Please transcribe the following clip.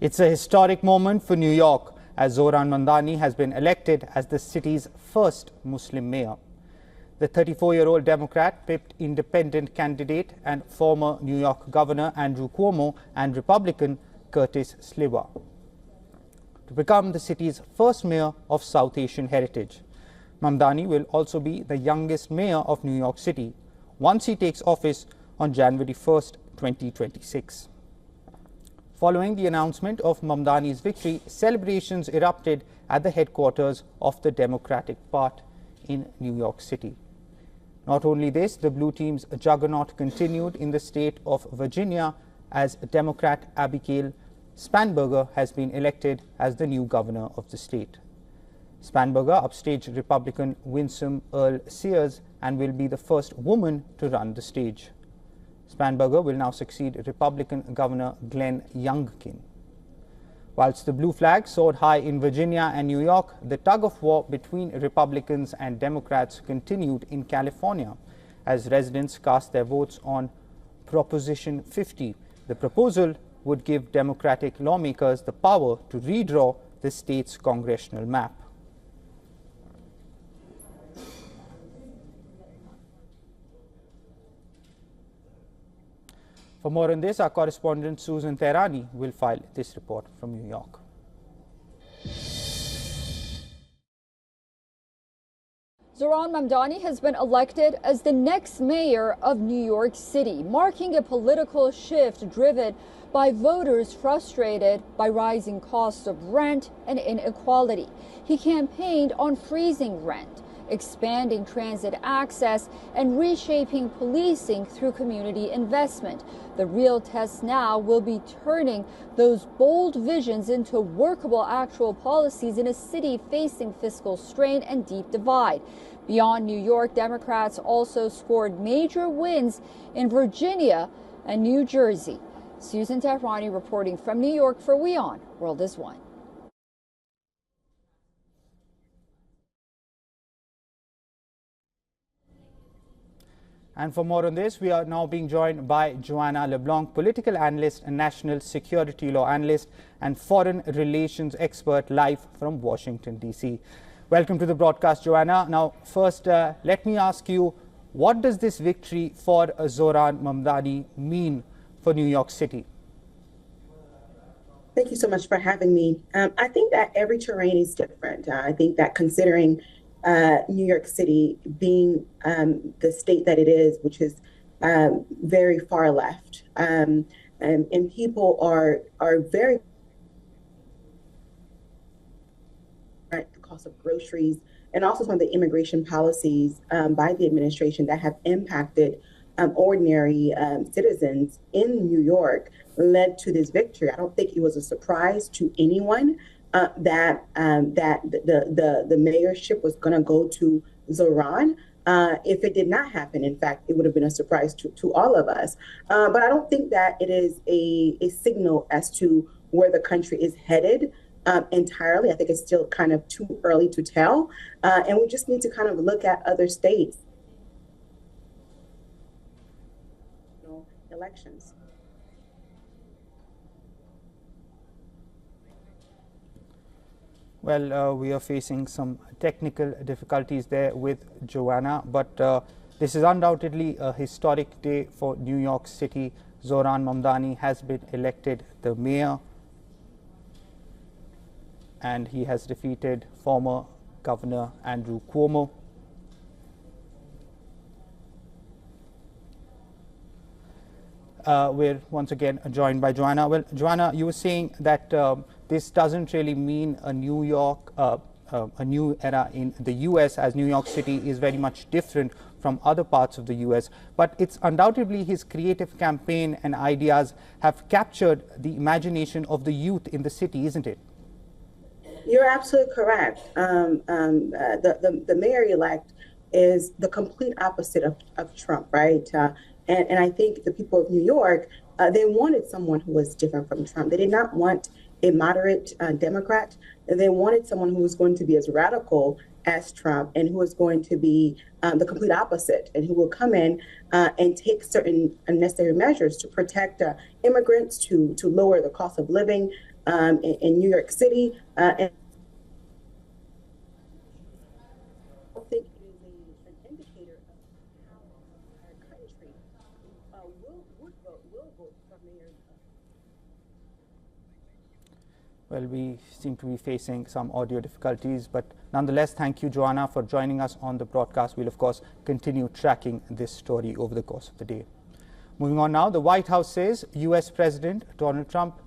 It's a historic moment for New York as Zohran Mamdani has been elected as the city's first Muslim mayor. The 34-year-old Democrat pipped independent candidate and former New York Governor Andrew Cuomo and Republican Curtis Sliwa to become the city's first mayor of South Asian heritage. Mamdani will also be the youngest mayor of New York City once he takes office on January 1st, 2026. Following the announcement of Mamdani's victory, celebrations erupted at the headquarters of the Democratic Party in New York City. Not only this, the Blue Team's juggernaut continued in the state of Virginia as Democrat Abigail Spanberger has been elected as the new governor of the state. Spanberger upstaged Republican Winsome Earl Sears and will be the first woman to run the stage. Spanberger will now succeed Republican Governor Glenn Youngkin. Whilst the blue flag soared high in Virginia and New York, the tug-of-war between Republicans and Democrats continued in California as residents cast their votes on Proposition 50. The proposal would give Democratic lawmakers the power to redraw the state's congressional map. For more on this, our correspondent Susan Tehrani will file this report from New York. Zohran Mamdani has been elected as the next mayor of New York City, marking a political shift driven by voters frustrated by rising costs of rent and inequality. He campaigned on freezing rent, expanding transit access, and reshaping policing through community investment. The real test now will be turning those bold visions into workable actual policies in a city facing fiscal strain and deep divide. Beyond New York, Democrats also scored major wins in Virginia and New Jersey. Susan Tehrani reporting from New York for WION World is One. And for more on this, we are now being joined by Joanna LeBlanc, political analyst and national security law analyst and foreign relations expert, live from Washington, D.C. Welcome to the broadcast, Joanna. Now, first, let me ask you, what does this victory for Zohran Mamdani mean for New York City? Thank you so much for having me. I think that every terrain is different. I think that considering New York City being the state that it is, which is very far left, and people are very the cost of groceries and also some of the immigration policies by the administration that have impacted ordinary citizens in New York led to this victory. I don't think it was a surprise to anyone that the mayorship was going to go to Zohran. If it did not happen, in fact, it would have been a surprise to all of us. But I don't think that it is a signal as to where the country is headed entirely. I think it's still kind of too early to tell. And we just need to kind of look at other states' elections. Well, we are facing some technical difficulties there with Joanna, but this is undoubtedly a historic day for New York City. Zohran Mamdani has been elected the mayor, and he has defeated former Governor Andrew Cuomo. We're once again joined by Joanna. Well, Joanna, you were saying that this doesn't really mean a New York, a new era in the U.S., as New York City is very much different from other parts of the U.S. But it's undoubtedly his creative campaign and ideas have captured the imagination of the youth in the city, isn't it? You're absolutely correct. The mayor-elect is the complete opposite of Trump, right? And I think the people of New York, they wanted someone who was different from Trump. They did not want a moderate Democrat. They wanted someone who was going to be as radical as Trump, and who is going to be the complete opposite, and who will come in and take certain unnecessary measures to protect immigrants, to lower the cost of living in New York City. And I think it is an indicator of how our country will vote for Mayor. Well, we seem to be facing some audio difficulties, but nonetheless, thank you, Joanna, for joining us on the broadcast. We'll, of course, continue tracking this story over the course of the day. Moving on now, the White House says U.S. President Donald Trump